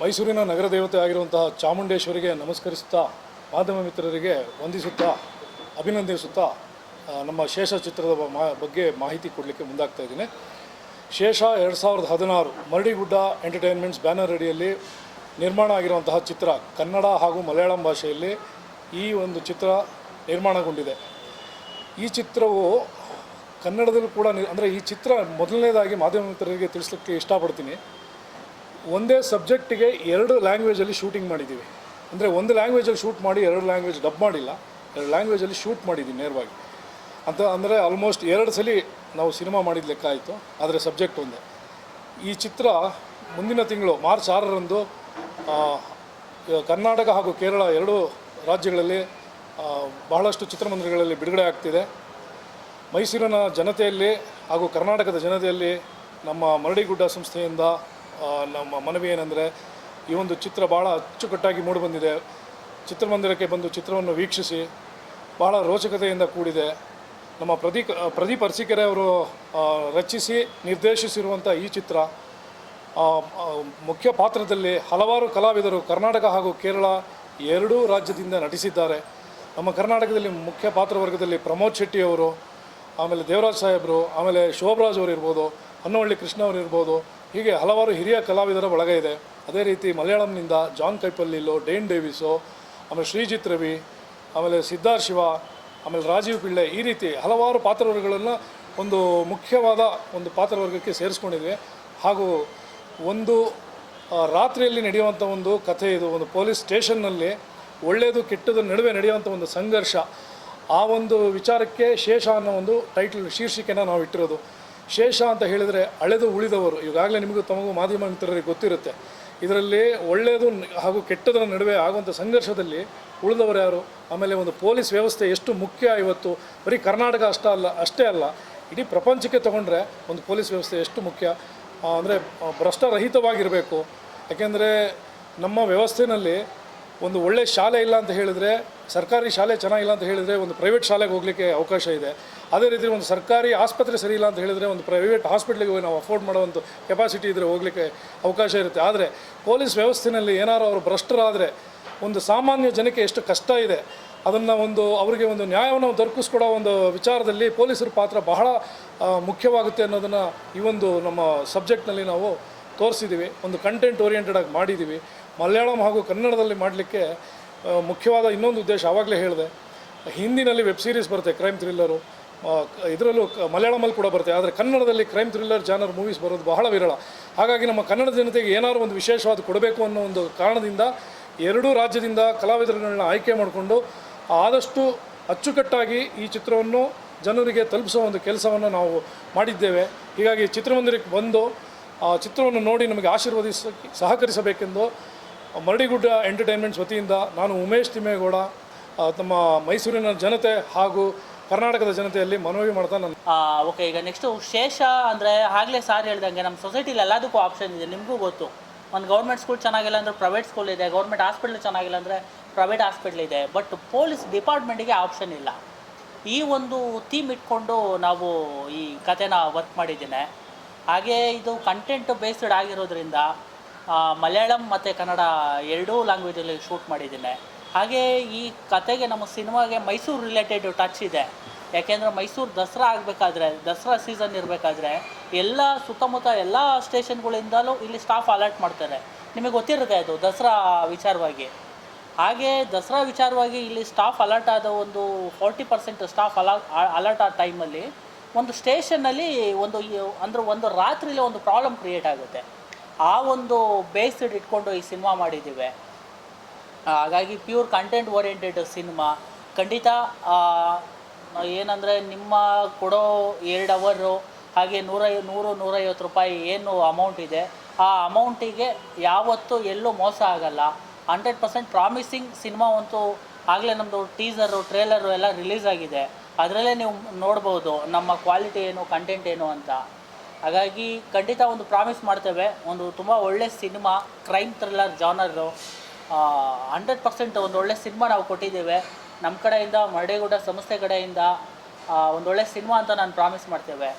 ಮೈಸೂರಿನ ನಗರ ದೇವತೆ ಆಗಿರುವಂತಹ ಚಾಮುಂಡೇಶ್ವರಿಗೆ ನಮಸ್ಕರಿಸುತ್ತಾ, ಮಾಧ್ಯಮ ಮಿತ್ರರಿಗೆ ವಂದಿಸುತ್ತಾ, ಅಭಿನಂದಿಸುತ್ತಾ ನಮ್ಮ ಶೇಷ ಚಿತ್ರದ ಬಗ್ಗೆ ಮಾಹಿತಿ ಕೊಡಲಿಕ್ಕೆ ಮುಂದಾಗ್ತಾ ಇದ್ದೀನಿ. ಶೇಷ 2016 ಮರಡಿಗುಡ್ಡ ಎಂಟರ್ಟೈನ್ಮೆಂಟ್ಸ್ ಬ್ಯಾನರ್ ಅಡಿಯಲ್ಲಿ ನಿರ್ಮಾಣ ಆಗಿರುವಂತಹ ಚಿತ್ರ. ಕನ್ನಡ ಹಾಗೂ ಮಲಯಾಳಂ ಭಾಷೆಯಲ್ಲಿ ಈ ಒಂದು ಚಿತ್ರ ನಿರ್ಮಾಣಗೊಂಡಿದೆ. ಈ ಚಿತ್ರವು ಕನ್ನಡದಲ್ಲೂ ಕೂಡ ಅಂದರೆ ಈ ಚಿತ್ರ ಮೊದಲನೇದಾಗಿ ಮಾಧ್ಯಮ ಮಿತ್ರರಿಗೆ ತಿಳಿಸ್ಲಿಕ್ಕೆ ಇಷ್ಟಪಡ್ತೀನಿ. ಒಂದೇ ಸಬ್ಜೆಕ್ಟಿಗೆ 2 ಲ್ಯಾಂಗ್ವೇಜಲ್ಲಿ ಶೂಟಿಂಗ್ ಮಾಡಿದ್ದೀವಿ. ಅಂದರೆ ಒಂದು ಲ್ಯಾಂಗ್ವೇಜಲ್ಲಿ ಶೂಟ್ ಮಾಡಿ 2 ಲ್ಯಾಂಗ್ವೇಜ್ ಡಬ್ ಮಾಡಿಲ್ಲ, 2 ಲ್ಯಾಂಗ್ವೇಜಲ್ಲಿ ಶೂಟ್ ಮಾಡಿದ್ದೀವಿ ನೇರವಾಗಿ ಅಂತ. ಅಂದರೆ ಆಲ್ಮೋಸ್ಟ್ 2 ಸಲ ನಾವು ಸಿನಿಮಾ ಮಾಡಿದ ಲೆಕ್ಕ ಆಯಿತು, ಆದರೆ ಸಬ್ಜೆಕ್ಟ್ ಒಂದೇ. ಈ ಚಿತ್ರ ಮುಂದಿನ ತಿಂಗಳು ಮಾರ್ಚ್ 6ರಂದು ಕರ್ನಾಟಕ ಹಾಗೂ ಕೇರಳ 2 ರಾಜ್ಯಗಳಲ್ಲಿ ಬಹಳಷ್ಟು ಚಿತ್ರಮಂದಿರಗಳಲ್ಲಿ ಬಿಡುಗಡೆ ಆಗ್ತಿದೆ. ಮೈಸೂರಿನ ಜನತೆಯಲ್ಲಿ ಹಾಗೂ ಕರ್ನಾಟಕದ ಜನತೆಯಲ್ಲಿ ನಮ್ಮ ಮರಡಿಗುಡ್ಡ ಸಂಸ್ಥೆಯಿಂದ ನಮ್ಮ ಮನವಿ ಏನೆಂದರೆ, ಈ ಒಂದು ಚಿತ್ರ ಭಾಳ ಅಚ್ಚುಕಟ್ಟಾಗಿ ಮೂಡಿಬಂದಿದೆ. ಚಿತ್ರಮಂದಿರಕ್ಕೆ ಬಂದು ಚಿತ್ರವನ್ನು ವೀಕ್ಷಿಸಿ. ಭಾಳ ರೋಚಕತೆಯಿಂದ ಕೂಡಿದೆ. ನಮ್ಮ ಪ್ರದೀಪ್ ಅರಸೀಕೆರೆ ಅವರು ರಚಿಸಿ ನಿರ್ದೇಶಿಸಿರುವಂಥ ಈ ಚಿತ್ರ ಮುಖ್ಯ ಪಾತ್ರದಲ್ಲಿ ಹಲವಾರು ಕಲಾವಿದರು ಕರ್ನಾಟಕ ಹಾಗೂ ಕೇರಳ 2 ರಾಜ್ಯದಿಂದ ನಟಿಸಿದ್ದಾರೆ. ನಮ್ಮ ಕರ್ನಾಟಕದಲ್ಲಿ ಮುಖ್ಯ ಪಾತ್ರವರ್ಗದಲ್ಲಿ ಪ್ರಮೋದ್ ಶೆಟ್ಟಿ ಅವರು, ಆಮೇಲೆ ದೇವರಾಜ್ ಸಾಹೇಬರು, ಆಮೇಲೆ ಶೋಭರಾಜ್ ಅವರು ಇರ್ಬೋದು, ಹೊನ್ನವಳ್ಳಿ ಕೃಷ್ಣ ಅವರು ಇರ್ಬೋದು, ಹೀಗೆ ಹಲವಾರು ಹಿರಿಯ ಕಲಾವಿದರ ಬಳಗ ಇದೆ. ಅದೇ ರೀತಿ ಮಲಯಾಳಂನಿಂದ ಜಾನ್ ಕೈಪಲ್ಲಿಲೋ, ಡೇನ್ ಡೇವಿಸೋ, ಆಮೇಲೆ ಶ್ರೀಜಿತ್ ರವಿ, ಆಮೇಲೆ ಸಿದ್ಧಾರ್ಥ್ ಶಿವ, ಆಮೇಲೆ ರಾಜೀವ್ ಪಿಳ್ಳೆ, ಈ ರೀತಿ ಹಲವಾರು ಪಾತ್ರವರ್ಗಗಳನ್ನು ಒಂದು ಮುಖ್ಯವಾದ ಒಂದು ಪಾತ್ರವರ್ಗಕ್ಕೆ ಸೇರಿಸ್ಕೊಂಡಿದ್ವಿ. ಹಾಗೂ ಒಂದು ರಾತ್ರಿಯಲ್ಲಿ ನಡೆಯುವಂಥ ಒಂದು ಕಥೆ ಇದು. ಒಂದು ಪೊಲೀಸ್ ಸ್ಟೇಷನ್ನಲ್ಲಿ ಒಳ್ಳೆಯದು ಕೆಟ್ಟದ್ದು ನಡುವೆ ನಡೆಯುವಂಥ ಒಂದು ಸಂಘರ್ಷ. ಆ ಒಂದು ವಿಚಾರಕ್ಕೆ ಶೇಷ ಅನ್ನೋ ಒಂದು ಟೈಟಲ್ ಶೀರ್ಷಿಕೆನ ನಾವು ಇಟ್ಟಿರೋದು. ಶೇಷ ಅಂತ ಹೇಳಿದರೆ ಅಳೆದು ಉಳಿದವರು. ಈಗಾಗಲೇ ನಿಮಗೂ ತಮಗೂ ಮಾಧ್ಯಮ ಮಿತ್ರರಿಗೆ ಗೊತ್ತಿರುತ್ತೆ. ಇದರಲ್ಲಿ ಒಳ್ಳೆಯದು ಹಾಗೂ ಕೆಟ್ಟದರ ನಡುವೆ ಆಗುವಂಥ ಸಂಘರ್ಷದಲ್ಲಿ ಉಳಿದವರು ಯಾರು, ಆಮೇಲೆ ಒಂದು ಪೊಲೀಸ್ ವ್ಯವಸ್ಥೆ ಎಷ್ಟು ಮುಖ್ಯ ಇವತ್ತು. ಬರೀ ಕರ್ನಾಟಕ ಅಷ್ಟೇ ಅಲ್ಲ, ಇಡೀ ಪ್ರಪಂಚಕ್ಕೆ ತೊಗೊಂಡ್ರೆ ಒಂದು ಪೊಲೀಸ್ ವ್ಯವಸ್ಥೆ ಎಷ್ಟು ಮುಖ್ಯ ಅಂದರೆ ಭ್ರಷ್ಟರಹಿತವಾಗಿರಬೇಕು. ಯಾಕೆಂದರೆ ನಮ್ಮ ವ್ಯವಸ್ಥೆಯಲ್ಲಿ ಒಂದು ಒಳ್ಳೆಯ ಶಾಲೆ ಇಲ್ಲ ಅಂತ ಹೇಳಿದರೆ, ಸರ್ಕಾರಿ ಶಾಲೆ ಚೆನ್ನಾಗಿಲ್ಲ ಅಂತ ಹೇಳಿದರೆ ಒಂದು ಪ್ರೈವೇಟ್ ಶಾಲೆಗೆ ಹೋಗಲಿಕ್ಕೆ ಅವಕಾಶ ಇದೆ. ಅದೇ ರೀತಿ ಒಂದು ಸರ್ಕಾರಿ ಆಸ್ಪತ್ರೆ ಸರಿ ಇಲ್ಲ ಅಂತ ಹೇಳಿದರೆ ಒಂದು ಪ್ರೈವೇಟ್ ಹಾಸ್ಪಿಟ್ಲಿಗೆ ಹೋಗಿ ನಾವು ಅಫೋರ್ಡ್ ಮಾಡೋವಂಥ ಕೆಪಾಸಿಟಿ ಇದ್ದರೆ ಹೋಗಲಿಕ್ಕೆ ಅವಕಾಶ ಇರುತ್ತೆ. ಆದರೆ ಪೊಲೀಸ್ ವ್ಯವಸ್ಥೆಯಲ್ಲಿ ಏನಾರು ಅವರು ಭ್ರಷ್ಟರಾದರೆ ಒಂದು ಸಾಮಾನ್ಯ ಜನಕ್ಕೆ ಎಷ್ಟು ಕಷ್ಟ ಇದೆ, ಅದನ್ನು ಅವರಿಗೆ ಒಂದು ನ್ಯಾಯವನ್ನು ದೊರಕಿಸ್ಕೊಡೋ ಒಂದು ವಿಚಾರದಲ್ಲಿ ಪೊಲೀಸರ ಪಾತ್ರ ಬಹಳ ಮುಖ್ಯವಾಗುತ್ತೆ ಅನ್ನೋದನ್ನು ಈ ಒಂದು ನಮ್ಮ ಸಬ್ಜೆಕ್ಟ್ನಲ್ಲಿ ನಾವು ತೋರಿಸಿದ್ದೀವಿ. ಒಂದು ಕಂಟೆಂಟ್ ಓರಿಯೆಂಟೆಡಾಗಿ ಮಾಡಿದ್ದೀವಿ. ಮಲಯಾಳಂ ಹಾಗೂ ಕನ್ನಡದಲ್ಲಿ ಮಾಡಲಿಕ್ಕೆ ಮುಖ್ಯವಾದ ಇನ್ನೊಂದು ಉದ್ದೇಶ ಆವಾಗಲೇ ಹೇಳಿದೆ. ಹಿಂದಿನಲ್ಲಿ ವೆಬ್ ಸೀರೀಸ್ ಬರುತ್ತೆ ಕ್ರೈಮ್ ಥ್ರಿಲ್ಲರು, ಇದರಲ್ಲೂ ಮಲಯಾಳಮಲ್ಲಿ ಕೂಡ ಬರುತ್ತೆ. ಆದರೆ ಕನ್ನಡದಲ್ಲಿ ಕ್ರೈಮ್ ಥ್ರಿಲ್ಲರ್ ಜಾನರ್ ಮೂವೀಸ್ ಬರೋದು ಬಹಳ ವಿರಳ. ಹಾಗಾಗಿ ನಮ್ಮ ಕನ್ನಡ ಜನತೆಗೆ ಏನಾದರೂ ಒಂದು ವಿಶೇಷವಾದ ಕೊಡಬೇಕು ಅನ್ನೋ ಒಂದು ಕಾರಣದಿಂದ 2 ರಾಜ್ಯದಿಂದ ಕಲಾವಿದರುಗಳನ್ನ ಆಯ್ಕೆ ಮಾಡಿಕೊಂಡು ಆದಷ್ಟು ಅಚ್ಚುಕಟ್ಟಾಗಿ ಈ ಚಿತ್ರವನ್ನು ಜನರಿಗೆ ತಲುಪಿಸೋ ಒಂದು ಕೆಲಸವನ್ನು ನಾವು ಮಾಡಿದ್ದೇವೆ. ಹೀಗಾಗಿ ಚಿತ್ರಮಂದಿರಕ್ಕೆ ಬಂದು ಆ ಚಿತ್ರವನ್ನು ನೋಡಿ ನಮಗೆ ಸಹಕರಿಸಬೇಕೆಂದು ಮರಡಿಗುಡ್ಡ ಎಂಟರ್ಟೈನ್ಮೆಂಟ್ಸ್ ವತಿಯಿಂದ ನಾನು ಉಮೇಶ್ ತಿಮ್ಮೇಗೌಡ ತಮ್ಮ ಮೈಸೂರಿನ ಜನತೆ ಹಾಗೂ ಕರ್ನಾಟಕದ ಜನತೆಯಲ್ಲಿ ಮನವಿ ಮಾಡ್ತಾ ನಾನು ಓಕೆ. ಈಗ ನೆಕ್ಸ್ಟು ಶೇಷ ಅಂದರೆ ಆಗಲೇ ಸಾರ್ ಹೇಳ್ದಂಗೆ ನಮ್ಮ ಸೊಸೈಟಿಲಿ ಎಲ್ಲದಕ್ಕೂ ಆಪ್ಷನ್ ಇದೆ. ನಿಮಗೂ ಗೊತ್ತು, ಒಂದು ಗೌರ್ಮೆಂಟ್ ಸ್ಕೂಲ್ ಚೆನ್ನಾಗಿಲ್ಲ ಅಂದರೆ ಪ್ರೈವೇಟ್ ಸ್ಕೂಲ್ ಇದೆ, ಗೌರ್ಮೆಂಟ್ ಹಾಸ್ಪಿಟ್ಲ್ ಚೆನ್ನಾಗಿಲ್ಲ ಅಂದರೆ ಪ್ರೈವೇಟ್ ಹಾಸ್ಪಿಟ್ಲ್ ಇದೆ. ಬಟ್ ಪೊಲೀಸ್ ಡಿಪಾರ್ಟ್ಮೆಂಟಿಗೆ ಆಪ್ಷನ್ ಇಲ್ಲ. ಈ ಒಂದು ಥೀಮ್ ಇಟ್ಕೊಂಡು ನಾವು ಈ ಕಥೆನ ವರ್ಕ್ ಮಾಡಿದ್ದೇನೆ. ಹಾಗೆ ಇದು ಕಂಟೆಂಟ್ ಬೇಸ್ಡ್ ಆಗಿರೋದ್ರಿಂದ ಮಲಯಾಳಂ ಮತ್ತು ಕನ್ನಡ 2 ಲ್ಯಾಂಗ್ವೇಜಲ್ಲಿ ಶೂಟ್ ಮಾಡಿದ್ದೇನೆ. ಹಾಗೆ ಈ ಕತೆಗೆ ನಮ್ಮ ಸಿನಿಮಾಗೆ ಮೈಸೂರು ರಿಲೇಟೆಡ್ ಟಚ್ ಇದೆ. ಯಾಕೆಂದರೆ ಮೈಸೂರು ದಸರಾ ಆಗಬೇಕಾದ್ರೆ, ದಸರಾ ಸೀಸನ್ ಇರಬೇಕಾದ್ರೆ ಎಲ್ಲ ಸುತ್ತಮುತ್ತ ಎಲ್ಲ ಸ್ಟೇಷನ್ಗಳಿಂದಲೂ ಇಲ್ಲಿ ಸ್ಟಾಫ್ ಅಲರ್ಟ್ ಮಾಡ್ತಾರೆ. ನಿಮಗೆ ಗೊತ್ತಿರುತ್ತೆ ಅದು ದಸರಾ ವಿಚಾರವಾಗಿ. ಹಾಗೆ ದಸರಾ ವಿಚಾರವಾಗಿ ಇಲ್ಲಿ ಸ್ಟಾಫ್ ಅಲರ್ಟ್ ಆದ ಒಂದು 40% ಸ್ಟಾಫ್ ಅಲರ್ಟ್ ಆದ ಟೈಮಲ್ಲಿ ಒಂದು ಸ್ಟೇಷನ್ನಲ್ಲಿ ಒಂದು ರಾತ್ರಿಲಿ ಒಂದು ಪ್ರಾಬ್ಲಮ್ ಕ್ರಿಯೇಟ್ ಆಗುತ್ತೆ. ಆ ಒಂದು ಬೇಸ್ಡ್ ಇಟ್ಕೊಂಡು ಈ ಸಿನಿಮಾ ಮಾಡಿದ್ದೀವಿ. ಹಾಗಾಗಿ ಪ್ಯೂರ್ ಕಂಟೆಂಟ್ ಓರಿಯೆಂಟೆಡ್ ಸಿನಿಮಾ. ಖಂಡಿತ ಏನಂದರೆ ನಿಮ್ಮ ಕೊಡೋ 2 ಅವರು ಹಾಗೆ 100-150 ರೂಪಾಯಿ ಏನು ಅಮೌಂಟ್ ಇದೆ, ಆ ಅಮೌಂಟಿಗೆ ಯಾವತ್ತೂ ಎಲ್ಲೂ ಮೋಸ ಆಗಲ್ಲ. 100% ಪ್ರಾಮಿಸಿಂಗ್ ಸಿನಿಮಾ ಅಂತೂ ಆಗಲೇ ನಮ್ಮದು ಟೀಸರು ಟ್ರೇಲರು ಎಲ್ಲ ರಿಲೀಸ್ ಆಗಿದೆ. ಅದರಲ್ಲೇ ನೀವು ನೋಡ್ಬೋದು ನಮ್ಮ ಕ್ವಾಲಿಟಿ ಏನು, ಕಂಟೆಂಟ್ ಏನು ಅಂತ. ಹಾಗಾಗಿ ಖಂಡಿತ ಒಂದು ಪ್ರಾಮಿಸ್ ಮಾಡ್ತೇವೆ, ಒಂದು ತುಂಬ ಒಳ್ಳೆ ಸಿನಿಮಾ, ಕ್ರೈಮ್ ಥ್ರಿಲ್ಲರ್ ಜಾನರು 100% ಒಂದು ಒಳ್ಳೆ ಸಿನಿಮಾ ನಾವು ಕೊಟ್ಟಿದ್ದೇವೆ. ನಮ್ಮ ಕಡೆಯಿಂದ ಮರಡಿಗುಡ್ಡ ಸಂಸ್ಥೆ ಕಡೆಯಿಂದ ಒಂದೊಳ್ಳೆ ಸಿನಿಮಾ ಅಂತ ನಾನು ಪ್ರಾಮಿಸ್ ಮಾಡ್ತೇವೆ.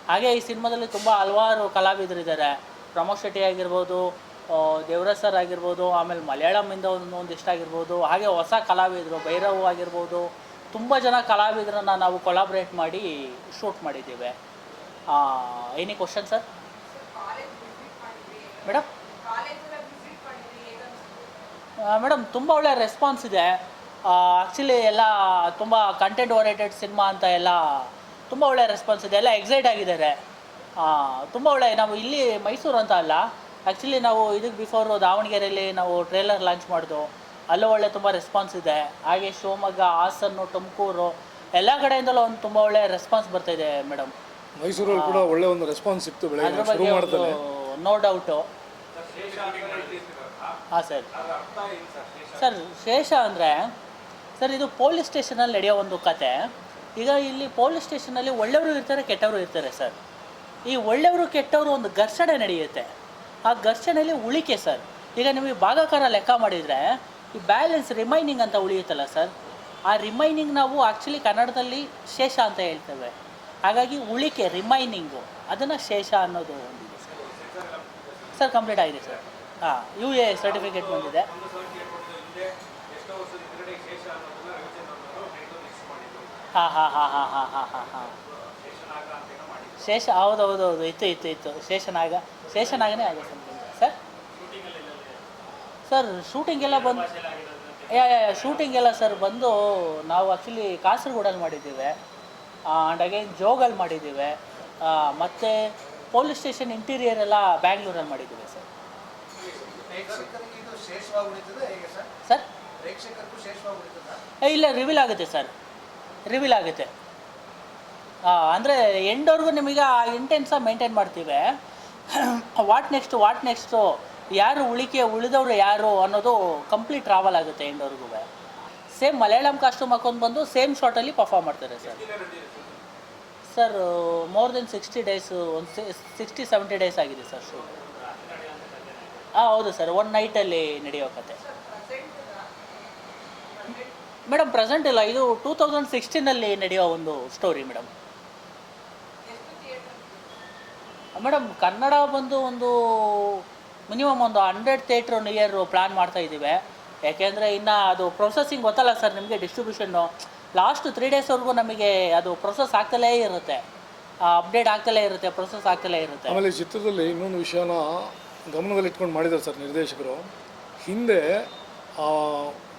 ಹಾಗೆ ಈ ಸಿನಿಮಾದಲ್ಲಿ ತುಂಬ ಹಲವಾರು ಕಲಾವಿದರಿದ್ದಾರೆ. ಪ್ರಮೋದ್ ಶೆಟ್ಟಿ ಆಗಿರ್ಬೋದು, ದೇವರಾಜ್ ಸರ್ ಆಗಿರ್ಬೋದು, ಆಮೇಲೆ ಮಲಯಾಳಮಿಂದ ಒಂದಿಷ್ಟು ಆಗಿರ್ಬೋದು, ಹಾಗೆ ಹೊಸ ಕಲಾವಿದರು ಭೈರವ್ ಆಗಿರ್ಬೋದು, ತುಂಬ ಜನ ಕಲಾವಿದರನ್ನು ನಾವು ಕೊಲಾಬ್ರೇಟ್ ಮಾಡಿ ಶೂಟ್ ಮಾಡಿದ್ದೀವಿ. Any question sir? Madam madam ತುಂಬ ಒಳ್ಳೆಯ ರೆಸ್ಪಾನ್ಸ್ ಇದೆ. ಆ್ಯಕ್ಚುಲಿ ಎಲ್ಲ ತುಂಬ ಕಂಟೆಂಟ್ ಓರಿಯೆಂಟೆಡ್ ಸಿನಿಮಾ ಅಂತ ಎಲ್ಲ ತುಂಬ ಒಳ್ಳೆಯ ರೆಸ್ಪಾನ್ಸ್ ಇದೆ, ಎಲ್ಲ ಎಕ್ಸೈಟ್ ಆಗಿದ್ದಾರೆ. ತುಂಬ ಒಳ್ಳೆಯ, ನಾವು ಇಲ್ಲಿ ಮೈಸೂರು ಅಂತ ಅಲ್ಲ, ಆ್ಯಕ್ಚುಲಿ ನಾವು ಇದಕ್ಕೆ ಬಿಫೋರು ದಾವಣಗೆರೆಯಲ್ಲಿ ನಾವು ಟ್ರೇಲರ್ ಲಾಂಚ್ ಮಾಡಿದ್ವು, ಅಲ್ಲೂ ಒಳ್ಳೆ ತುಂಬ ರೆಸ್ಪಾನ್ಸ್ ಇದೆ. ಹಾಗೆ ಶಿವಮೊಗ್ಗ, ಹಾಸನ್ನು, ತುಮಕೂರು ಎಲ್ಲ ಕಡೆಯಿಂದಲೂ ಒಂದು ತುಂಬ ಒಳ್ಳೆಯ ರೆಸ್ಪಾನ್ಸ್ ಬರ್ತಾಯಿದೆ ಮೇಡಮ್. ಮೈಸೂರಲ್ಲಿ ಕೂಡ ಒಳ್ಳೆ ಒಂದು ರೆಸ್ಪಾನ್ಸ್ ಸಿಕ್ತು ಅದ್ರ ಬೆಳಗ್ಗೆ ಶುರು ಬಗ್ಗೆ ಮಾಡ್ತಾರೆ. No doubt. ಹಾಂ ಸರ್. ಸರ್ ಶೇಷ ಅಂದರೆ ಸರ್ ಇದು ಪೊಲೀಸ್ ಸ್ಟೇಷನಲ್ಲಿ ನಡೆಯೋ ಒಂದು ಕತೆ. ಈಗ ಇಲ್ಲಿ ಪೊಲೀಸ್ ಸ್ಟೇಷನಲ್ಲಿ ಒಳ್ಳೆಯವರು ಇರ್ತಾರೆ, ಕೆಟ್ಟವರು ಇರ್ತಾರೆ ಸರ್. ಈ ಒಳ್ಳೆಯವರು ಕೆಟ್ಟವರು ಒಂದು ಘರ್ಷಣೆ ನಡೆಯುತ್ತೆ. ಆ ಘರ್ಷಣೆಯಲ್ಲಿ ಉಳಿಕೆ ಸರ್. ಈಗ ನಿಮಗೆ ಭಾಗಾಕಾರ ಲೆಕ್ಕ ಮಾಡಿದರೆ ಈ ಬ್ಯಾಲೆನ್ಸ್ ರಿಮೈನಿಂಗ್ ಅಂತ ಉಳಿಯುತ್ತಲ್ಲ ಸರ್, ಆ ರಿಮೈನಿಂಗ್ ನಾವು ಆ್ಯಕ್ಚುಲಿ ಕನ್ನಡದಲ್ಲಿ ಶೇಷ ಅಂತ ಹೇಳ್ತೇವೆ. ಹಾಗಾಗಿ ಉಳಿಕೆ ರಿಮೈನಿಂಗು ಅದನ್ನು ಶೇಷ ಅನ್ನೋದು ಒಂದಿದೆ ಸರ್. ಕಂಪ್ಲೀಟ್ ಆಗಿದೆ ಸರ್. ಹಾಂ, UA ಸರ್ಟಿಫಿಕೇಟ್ ಬಂದಿದೆ. ಹಾಂ ಹಾಂ ಹಾಂ ಹಾಂ ಹಾಂ ಹಾಂ ಹಾಂ ಹಾಂ ಶೇಷ, ಹೌದೌದೌದು, ಇತ್ತು ಶೇಷನಾಗನೇ ಆಗಿದೆ ಸರ್. ಸರ್ ಶೂಟಿಂಗ್ ಎಲ್ಲ ಬಂದು ಶೂಟಿಂಗ್ ಎಲ್ಲ ಸರ್ ಬಂದು ನಾವು ಆ್ಯಕ್ಚುಲಿ ಕಾಸರಗೋಡಲ್ಲಿ ಮಾಡಿದ್ದೀವಿ, ಆ್ಯಂಡ್ ಅಗೈನ್ ಜೋಗಲ್ಲಿ ಮಾಡಿದ್ದೀವಿ, ಮತ್ತು ಪೊಲೀಸ್ ಸ್ಟೇಷನ್ ಇಂಟೀರಿಯರ್ ಎಲ್ಲ ಬ್ಯಾಂಗ್ಳೂರಲ್ಲಿ ಮಾಡಿದ್ದೀವಿ ಸರ್. ಸರ್ ಇಲ್ಲ, ರಿವೀಲ್ ಆಗುತ್ತೆ ಸರ್, ರಿವೀಲ್ ಆಗುತ್ತೆ. ಅಂದರೆ ಎಂಡ್ವರೆಗೂ ನಿಮಗೆ ಆ ಇಂಟೆನ್ಸಾಗಿ ಮೇಂಟೈನ್ ಮಾಡ್ತೀವಿ. ವಾಟ್ ನೆಕ್ಸ್ಟು ಯಾರು ಉಳಿದವರು ಯಾರು ಅನ್ನೋದು ಕಂಪ್ಲೀಟ್ ಟ್ರಾವೆಲ್ ಆಗುತ್ತೆ ಎಂಡ್ವರೆಗೂ. ಸೇಮ್ ಮಲಯಾಳಂ ಕಾಸ್ಟ್ಯೂಮ್ ಹಾಕೊಂಡು ಬಂದು ಸೇಮ್ ಶಾರ್ಟಲ್ಲಿ ಪರ್ಫಾರ್ಮ್ ಮಾಡ್ತಾರೆ sir. Sir more than 60 days, ಒಂದು 60-70 ಡೇಸ್ ಆಗಿದೆ ಸರ್ ಶೂಟ್. ಹೌದು ಸರ್, ಒನ್ ನೈಟಲ್ಲಿ ನಡೆಯೋ ಕತೆ ಮೇಡಮ್. ಪ್ರೆಸೆಂಟ್ ಇಲ್ಲ, ಇದು 2016ನಲ್ಲಿ ನಡೆಯೋ ಒಂದು ಸ್ಟೋರಿ ಮೇಡಮ್. ಮೇಡಮ್ ಕನ್ನಡ ಬಂದು ಒಂದು ಮಿನಿಮಮ್ ಒಂದು 100 ಥಿಯೇಟ್ರ್ ನಿಯರ್ ಪ್ಲ್ಯಾನ್ ಮಾಡ್ತಾ ಇದ್ದೀವಿ. ಯಾಕೆಂದರೆ ಇನ್ನು ಅದು ಪ್ರೊಸೆಸಿಂಗ್ ಗೊತ್ತಲ್ಲ ಸರ್ ನಿಮಗೆ, ಡಿಸ್ಟ್ರಿಬ್ಯೂಷನ್ನು ಲಾಸ್ಟ್ 3 ಡೇಸ್ವರೆಗೂ ನಮಗೆ ಅದು ಪ್ರೊಸೆಸ್ ಆಗ್ತಲೇ ಇರುತ್ತೆ, ಅಪ್ಡೇಟ್ ಆಗ್ತಲೇ ಇರುತ್ತೆ, ಪ್ರೊಸೆಸ್ ಆಗ್ತಲೇ ಇರುತ್ತೆ. ಆಮೇಲೆ ಚಿತ್ರದಲ್ಲಿ ಇನ್ನೊಂದು ವಿಷಯನ ಗಮನದಲ್ಲಿ ಇಟ್ಕೊಂಡು ಮಾಡಿದ್ದಾರೆ ಸರ್ ನಿರ್ದೇಶಕರು. ಹಿಂದೆ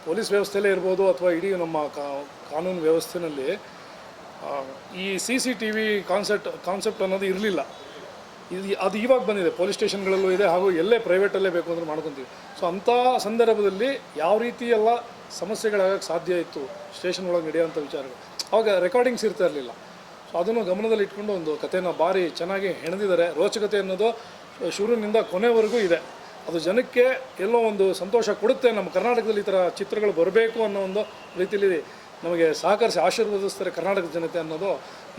ಪೊಲೀಸ್ ವ್ಯವಸ್ಥೆಯಲ್ಲೇ ಇರ್ಬೋದು ಅಥವಾ ಇಡೀ ನಮ್ಮ ಕಾನೂನು ವ್ಯವಸ್ಥೆಯಲ್ಲಿ ಈ CCTV ಕಾನ್ಸೆಪ್ಟ್ ಅನ್ನೋದು ಇರಲಿಲ್ಲ. ಅದು ಇವಾಗ ಬಂದಿದೆ, ಪೊಲೀಸ್ ಸ್ಟೇಷನ್ಗಳಲ್ಲೂ ಇದೆ, ಹಾಗೂ ಎಲ್ಲೇ ಪ್ರೈವೇಟಲ್ಲೇ ಬೇಕು ಅಂದ್ರೆ ಮಾಡ್ಕೊತೀವಿ. ಸೊ ಅಂಥ ಸಂದರ್ಭದಲ್ಲಿ ಯಾವ ರೀತಿ ಎಲ್ಲ ಸಮಸ್ಯೆಗಳಾಗಕ್ಕೆ ಸಾಧ್ಯ ಇತ್ತು ಸ್ಟೇಷನ್ ಒಳಗೆ ನಡೆಯೋಂಥ ವಿಚಾರಗಳು, ಆವಾಗ ರೆಕಾರ್ಡಿಂಗ್ಸ್ ಇರ್ತಾ ಇರಲಿಲ್ಲ. ಸೊ ಅದನ್ನು ಗಮನದಲ್ಲಿ ಇಟ್ಕೊಂಡು ಒಂದು ಕಥೆನ ಭಾರಿ ಚೆನ್ನಾಗಿ ಹೆಣೆದಿದ್ದಾರೆ. ರೋಚಕತೆ ಅನ್ನೋದು ಶುರುವಿನಿಂದ ಕೊನೆವರೆಗೂ ಇದೆ. ಅದು ಜನಕ್ಕೆ ಎಲ್ಲೋ ಒಂದು ಸಂತೋಷ ಕೊಡುತ್ತೆ. ನಮ್ಮ ಕರ್ನಾಟಕದಲ್ಲಿ ಈ ಥರ ಚಿತ್ರಗಳು ಬರಬೇಕು ಅನ್ನೋ ಒಂದು ರೀತಿಯಲ್ಲಿ ನಮಗೆ ಸಹಕರಿಸಿ ಆಶೀರ್ವದಿಸ್ತಾರೆ ಕರ್ನಾಟಕದ ಜನತೆ ಅನ್ನೋದು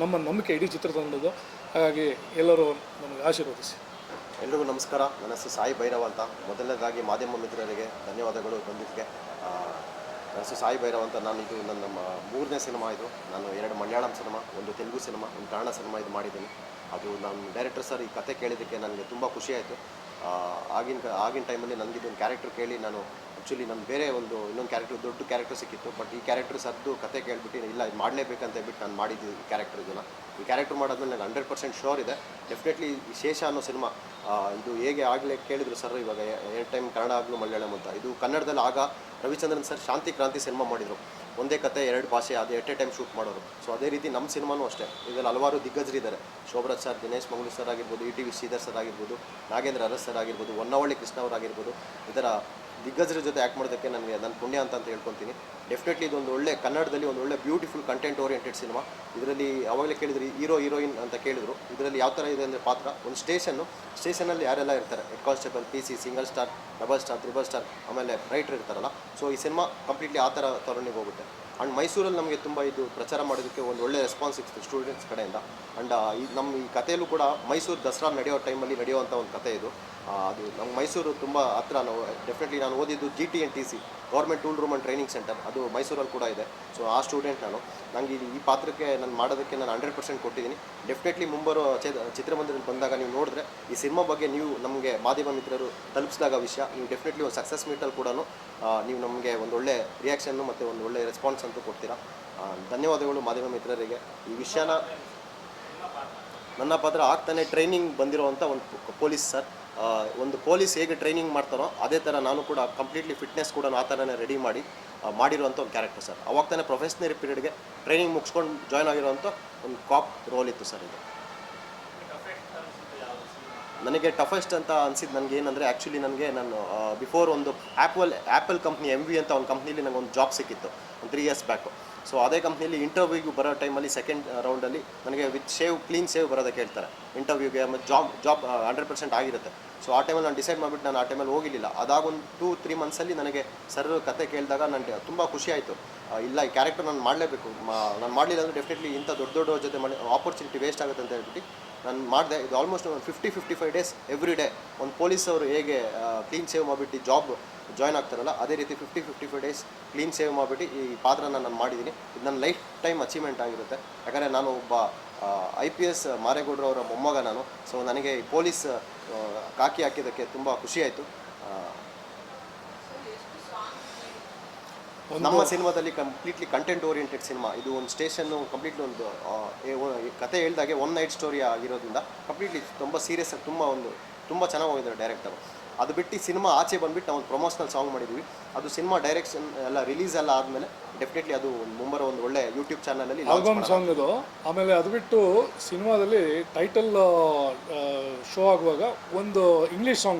ನಮ್ಮ ನಂಬಿಕೆ ಇಡೀ ಚಿತ್ರತಂಡದ್ದು. ಹಾಗಾಗಿ ಎಲ್ಲರೂ ನಮಗೆ ಆಶೀರ್ವದಿಸಿ. ಎಲ್ರಿಗೂ ನಮಸ್ಕಾರ. ನನ್ನ ಹೆಸರು ಸಾಯಿ ಭೈರವ್ ಅಂತ. ಮೊದಲನೇದಾಗಿ ಮಾಧ್ಯಮ ಮಿತ್ರರಿಗೆ ಧನ್ಯವಾದಗಳು ಬಂದಿದ್ದಕ್ಕೆ. ನನ್ನ ಹೆಸರು ಸಾಯಿ ಭೈರವ್ ಅಂತ. ಇದು ನನ್ನ 3ನೇ ಸಿನಿಮಾ. ಇದು ನಾನು 2 Malayalam cinema, 1 Telugu cinema, 1 Kannada cinema ಇದು ಮಾಡಿದ್ದೀನಿ. ಅದು ನಮ್ಮ ಡೈರೆಕ್ಟರ್ ಸರ್ ಈ ಕತೆ ಕೇಳಿದ್ದಕ್ಕೆ ನನಗೆ ತುಂಬ ಖುಷಿಯಾಯಿತು. ಆಗಿನ ಟೈಮಲ್ಲಿ ನನಗೆ ಇದೊಂದು ಕ್ಯಾರೆಕ್ಟರ್ ಕೇಳಿ ನಾನು ಆ್ಯಕ್ಚುಲಿ ನನ್ನ ಬೇರೆ ಇನ್ನೊಂದು ಕ್ಯಾರೆಕ್ಟರ್, ದೊಡ್ಡ ಕ್ಯಾರೆಕ್ಟರ್ ಸಿಕ್ಕಿತ್ತು. ಬಟ್ ಈ ಕ್ಯಾರೆಕ್ಟರ್ ಸರ್ದು ಕತೆ ಕೇಳಿಬಿಟ್ಟು ಇಲ್ಲ ಇದು ಮಾಡಲೇಬೇಕಂತ ಹೇಳ್ಬಿಟ್ಟು ನಾನು ಮಾಡಿದ್ದು ಈ ಕ್ಯಾರೆಕ್ಟರ್. ಈ ಕ್ಯಾರೆಕ್ಟರ್ ಮಾಡೋದ್ಮೇಲೆ ನನಗೆ 100% ಶೋರ್ ಇದೆ. ಡೆಫಿನೆಟ್ಲಿ ಈ ಶೇಷ ಅನ್ನೋ ಸಿನಿಮಾ ಇದು ಹೇಗೆ ಆಗಲೇ ಕೇಳಿದ್ರು ಸರ್, ಇವಾಗ 2 ಟೈಮ್ ಕನ್ನಡ ಆಗಲೂ ಮಲಯಾಳಂ ಅಂತ. ಇದು ಕನ್ನಡದಲ್ಲಿ ಆಗ ರವಿಚಂದ್ರನ್ ಸರ್ ಶಾಂತಿ ಕ್ರಾಂತಿ ಸಿನಿಮಾ ಮಾಡಿದರು. ಒಂದೇ ಕತೆ 2 ಭಾಷೆ, ಅದು ಎಟ್ ಎ ಟೈಮ್ ಶೂಟ್ ಮಾಡೋರು. ಸೊ ಅದೇ ರೀತಿ ನಮ್ಮ ಸಿನಿಮಾನೂ ಅಷ್ಟೇ. ಇದರಲ್ಲಿ ಹಲವಾರು ದಿಗ್ಗಜರಿದ್ದಾರೆ. ಶೋಭರಾಜ್ ಸರ್, ದಿನೇಶ್ ಮಂಗಳೂರು ಸರ್ ಆಗಿರ್ಬೋದು, ETV ಶ್ರೀಧರ್ ಸರ್ ಆಗಿರ್ಬೋದು, ನಾಗೇಂದ್ರ ಅರಸ್ ಸರ್ ಆಗಿರ್ಬೋದು, ಹೊನ್ನವಳ್ಳಿ ಕೃಷ್ಣ ಅವರಾಗಿರ್ಬೋದು. ಇದರ ದಿಗ್ಗಜರ ಜೊತೆ ಆ್ಯಕ್ಟ್ ಮಾಡೋದಕ್ಕೆ ನನಗೆ ನನ್ನ ಪುಣ್ಯ ಅಂತ ಹೇಳ್ಕೊತೀನಿ. ಡೆಫಿನೆಟ್ಲಿ ಇದೊಂದು ಒಳ್ಳೆ ಕನ್ನಡದಲ್ಲಿ ಒಂದು ಒಳ್ಳೆ ಬ್ಯೂಟಿಫುಲ್ ಕಂಟೆಂಟ್ ಓರಿಯೆಂಟೆಡ್ ಸಿನಿಮಾ. ಇದರಲ್ಲಿ ಅವಾಗಲೇ ಕೇಳಿದ್ರು ಹೀರೋಯಿನ್ ಅಂತ ಕೇಳಿದ್ರು. ಇದರಲ್ಲಿ ಯಾವ ಥರ ಇದೆ ಅಂದರೆ ಪಾತ್ರ ಒಂದು ಸ್ಟೇಷನಲ್ಲಿ ಯಾರೆಲ್ಲ ಇರ್ತಾರೆ, head constable, PC, single star, double star, triple star, ಆಮೇಲೆ ರೈಟರ್ ಇರ್ತಾರಲ್ಲ. ಸೊ ಈ ಸಿನಿಮಾ ಕಂಪ್ಲೀಟ್ಲಿ ಆ ಥರ ತರಣಿಗೆ ಹೋಗುತ್ತೆ. ಆ್ಯಂಡ್ ಮೈಸೂರಲ್ಲಿ ನಮಗೆ ತುಂಬ ಇದು ಪ್ರಚಾರ ಮಾಡೋದಕ್ಕೆ ಒಂದು ಒಳ್ಳೆ ರೆಸ್ಪಾನ್ಸ್ ಸಿಕ್ತು ಸ್ಟೂಡೆಂಟ್ಸ್ ಕಡೆಯಿಂದ. ಆ್ಯಂಡ್ ಈ ಕಥೆಯಲ್ಲೂ ಕೂಡ ಮೈಸೂರು ದಸರಾ ನಡೆಯೋ ಟೈಮಲ್ಲಿ ನಡೆಯುವಂಥ ಒಂದು ಕಥೆ ಇದು. ಅದು ನಮ್ಮ ಮೈಸೂರು ತುಂಬ ಹತ್ರ. ನಾವು ಡೆಫಿನೆಟ್ಲಿ ನಾನು ಓದಿದ್ದು GTNTC government tool room and training centre, ಅದು ಮೈಸೂರಲ್ಲಿ ಕೂಡ ಇದೆ. ಸೊ ಆ ಸ್ಟೂಡೆಂಟ್ ನಾನು. ನನಗೆ ಈ ಪಾತ್ರಕ್ಕೆ ನಾನು ಮಾಡೋದಕ್ಕೆ ನಾನು 100% ಕೊಟ್ಟಿದ್ದೀನಿ. ಡೆಫಿನೆಟ್ಲಿ ಮುಂಬರೋ ಚಿತ್ರಮಂದಿರದಲ್ಲಿ ಬಂದಾಗ ನೀವು ನೋಡಿದ್ರೆ ಈ ಸಿನಿಮಾ ಬಗ್ಗೆ ನೀವು ನಮಗೆ ಮಾಧ್ಯಮ ಮಿತ್ರರು ತಲುಪಿಸಿದಾಗ ವಿಷಯ, ನೀವು ಡೆಫಿನೆಟ್ಲಿ ಒಂದು ಸಕ್ಸಸ್ ಮೀಟಲ್ಲಿ ಕೂಡ ನೀವು ನಮಗೆ ಒಂದು ಒಳ್ಳೆ ರಿಯಾಕ್ಷನ್ನು ಮತ್ತು ಒಂದು ಒಳ್ಳೆ ರೆಸ್ಪಾನ್ಸ್ ಅಂತೂ ಕೊಡ್ತೀರಾ. ಧನ್ಯವಾದಗಳು ಮಾಧ್ಯಮ ಮಿತ್ರರಿಗೆ. ಈ ವಿಷಯನ ನನ್ನ ಪಾತ್ರ ಆಗ್ತಾನೆ ಟ್ರೈನಿಂಗ್ ಬಂದಿರೋವಂಥ ಒಂದು ಪೊಲೀಸ್ ಸರ್. ಒಂದು ಪೊಲೀಸ್ ಹೇಗೆ ಟ್ರೈನಿಂಗ್ ಮಾಡ್ತಾರೋ ಅದೇ ಥರ ನಾನು ಕೂಡ ಕಂಪ್ಲೀಟ್ಲಿ ಫಿಟ್ನೆಸ್ ಕೂಡ ಆ ಥರನೇ ರೆಡಿ ಮಾಡಿರುವಂಥ ಒಂದು ಕ್ಯಾರೆಕ್ಟರ್ ಸರ್. ಅವಾಗ ತಾನೇ ಪ್ರೊಫೆಷ್ನರಿ ಪೀರಿಯಡ್ಗೆ ಟ್ರೈನಿಂಗ್ ಮುಗಿಸ್ಕೊಂಡು ಜಾಯ್ನ್ ಆಗಿರೋವಂಥ ಒಂದು ಕಾಪ್ ರೋಲ್ ಇತ್ತು ಸರ್ ಇದು. ನನಗೆ ಟಫೆಸ್ಟ್ ಅಂತ ಅನಿಸಿದ್ದು ನನಗೆ ಏನಂದರೆ, ಆ್ಯಕ್ಚುಲಿ ನಾನು ಬಿಫೋರ್ ಒಂದು ಆ್ಯಪಲ್ ಕಂಪ್ನಿ MV ಅಂತ ಒಂದು ಕಂಪ್ನಿಲಿ ನನಗೆ ಒಂದು ಜಾಬ್ ಸಿಕ್ಕಿತ್ತು ಒಂದು 3 years ಬ್ಯಾಕು. ಸೊ ಅದೇ ಕಂಪ್ನಿಯಲ್ಲಿ ಇಂಟರ್ವ್ಯೂಗೆ ಬರೋ ಟೈಮಲ್ಲಿ ಸೆಕೆಂಡ್ ರೌಂಡಲ್ಲಿ ನನಗೆ ವಿತ್ ಕ್ಲೀನ್ ಸೇವ್ ಬರೋದಕ್ಕೆ ಹೇಳ್ತಾರೆ ಇಂಟರ್ವ್ಯೂಗೆ. ಮತ್ತು ಜಾಬ್ 100% ಆಗಿರುತ್ತೆ. ಸೊ ಆ ಟೈಮಲ್ಲಿ ನಾನು ಡಿಸೈಡ್ ಮಾಡಿಬಿಟ್ಟು ನಾನು ಆ ಟೈಮಲ್ಲಿ ಹೋಗಿಲ್ಲ. ಅದಾಗೊಂದು 2-3 ಮಂತ್ಸಲ್ಲಿ ನನಗೆ ಸರ್ ಕತೆ ಕೇಳಿದಾಗ ನನಗೆ ತುಂಬ ಖುಷಿ ಆಯಿತು. ಇಲ್ಲ, ಈ ಕ್ಯಾರೆಕ್ಟರ್ ನಾನು ಮಾಡಲೇಬೇಕು. ನಾನು ಮಾಡಲಿಲ್ಲ ಅಂದರೆ ಡೆಫಿನೆಟ್ಲಿ ಇಂಥ ದೊಡ್ಡ ಜೊತೆ ಮಾಡಿ ಆಪರ್ಚುನಿಟಿ ವೇಸ್ಟ್ ಆಗುತ್ತೆ ಅಂತ ಹೇಳ್ಬಿಟ್ಟು ನಾನು ಮಾಡಿದೆ. ಇದು ಆಲ್ಮೋಸ್ಟ್ ಒಂದು 50-55 ಡೇಸ್ ಎವ್ರಿ ಡೇ. ಒಂದು ಪೊಲೀಸ್ ಅವರು ಹೇಗೆ ಕ್ಲೀನ್ ಸೇವ್ ಮಾಡಿಬಿಟ್ಟು ಜಾಬ್ ಜಾಯ್ನ್ ಆಗ್ತಾರಲ್ಲ, ಅದೇ ರೀತಿ 50-55 ಡೇಸ್ ಕ್ಲೀನ್ ಸೇವ್ ಮಾಡಿಬಿಟ್ಟು ಈ ಪಾತ್ರನ ನಾನು ಮಾಡಿದ್ದೀನಿ. ಇದು ನನ್ನ ಲೈಫ್ ಟೈಮ್ ಅಚೀವ್ಮೆಂಟ್ ಆಗಿರುತ್ತೆ. ಯಾಕಂದರೆ ನಾನು ಒಬ್ಬ IPS ಮಾರೇಗೌಡರು ಅವರ ಮೊಮ್ಮಗ ನಾನು. ಸೊ ನನಗೆ ಈ ಪೊಲೀಸ್ ಕಾಕಿ ಹಾಕಿದ್ದಕ್ಕೆ ತುಂಬ ಖುಷಿಯಾಯಿತು. ನಮ್ಮ ಸಿನಿಮಾದಲ್ಲಿ ಕಂಪ್ಲೀಟ್ಲಿ ಕಂಟೆಂಟ್ ಓರಿಯೆಂಟೆಡ್ ಸಿನಿಮಾ ಇದು. ಒಂದು ಸ್ಟೇಷನ್ನು ಕಂಪ್ಲೀಟ್ಲಿ ಒಂದು ಕತೆ ಹೇಳ್ದಾಗೆ ಒನ್ ನೈಟ್ ಸ್ಟೋರಿ ಆಗಿರೋದ್ರಿಂದ ಕಂಪ್ಲೀಟ್ಲಿ ತುಂಬ ಸೀರಿಯಸ್ ಆಗಿ ತುಂಬ ಚೆನ್ನಾಗಿ ಹೋಗಿದ್ದಾರೆ ಡೈರೆಕ್ಟರು. ಅದು ಬಿಟ್ಟು ಸಿನಿಮಾ ಆಚೆ ಬಂದುಬಿಟ್ಟು ನಾವು ಒಂದು ಪ್ರಮೋಷನಲ್ ಸಾಂಗ್ ಮಾಡಿದ್ವಿ. ಅದು ಸಿನಿಮಾ ಡೈರೆಕ್ಷನ್ ಎಲ್ಲ ರಿಲೀಸ್ ಎಲ್ಲ ಆದಮೇಲೆ ಡೆಫಿನೆಟ್ಲಿ ಅದು ಮುಂಬರೋ ಒಂದು ಒಳ್ಳೆ ಯೂಟ್ಯೂಬ್ ಚಾನಲಲ್ಲಿ ಆಲ್ಬಮ್ ಸಾಂಗ್ ಇದು. ಆಮೇಲೆ ಅದು ಬಿಟ್ಟು ಸಿನಿಮಾದಲ್ಲಿ ಟೈಟಲ್ ಶೋ ಆಗುವಾಗ ಒಂದು ಇಂಗ್ಲೀಷ್ ಸಾಂಗ್